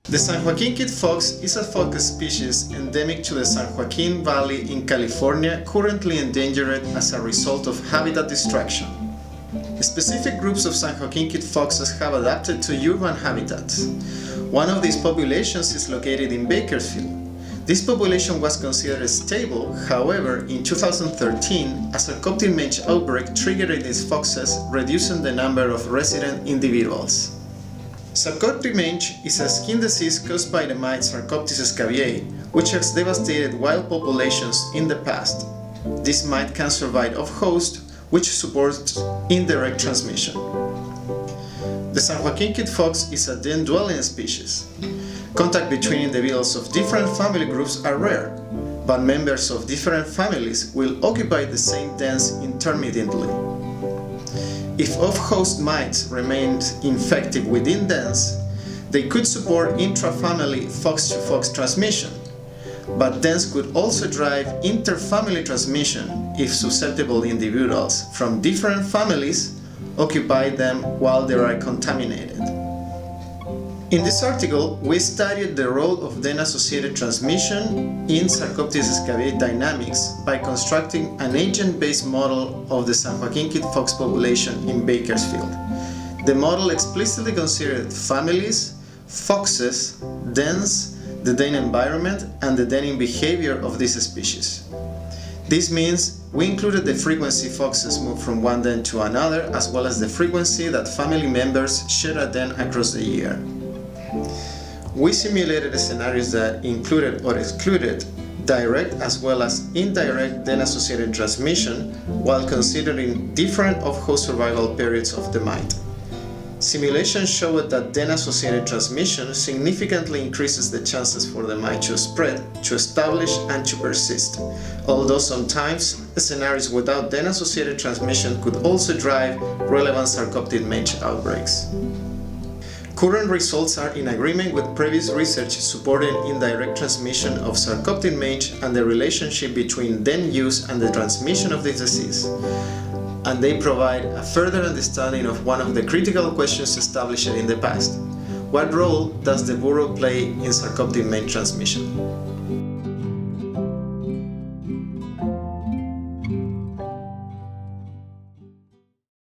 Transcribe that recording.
The San Joaquin kit fox is a fox species endemic to the San Joaquin Valley in California, currently endangered as a result of habitat destruction. Specific groups of San Joaquin kit foxes have adapted to urban habitats. One of these populations is located in Bakersfield. This population was considered stable, however, in 2013, a sarcoptic mange outbreak triggered these foxes, reducing the number of resident individuals. Sarcoptic mange is a skin disease caused by the mite Sarcoptes scabiei, which has devastated wild populations in the past. This mite can survive off-host, which supports indirect transmission. The San Joaquin kit fox is a den-dwelling species. Contact between individuals of different family groups are rare, but members of different families will occupy the same dens intermittently. If off-host mites remained infected within dens, they could support intra-family fox-to-fox transmission, but dens could also drive inter-family transmission if susceptible individuals from different families occupy them while they are contaminated. In this article, we studied the role of den-associated transmission in Sarcoptes scabiei dynamics by constructing an agent-based model of the San Joaquin kit fox population in Bakersfield. The model explicitly considered families, foxes, dens, the den environment, and the denning behavior of this species. This means we included the frequency foxes move from one den to another, as well as the frequency that family members share a den across the year. We simulated scenarios that included or excluded direct as well as indirect den-associated transmission while considering different off-host survival periods of the mite. Simulations showed that den-associated transmission significantly increases the chances for the mite to spread, to establish, and to persist, although sometimes scenarios without den-associated transmission could also drive relevant sarcoptic mange outbreaks. Current results are in agreement with previous research supporting indirect transmission of sarcoptic mange and the relationship between den use and the transmission of this disease, and they provide a further understanding of one of the critical questions established in the past: what role does the burrow play in sarcoptic mange transmission?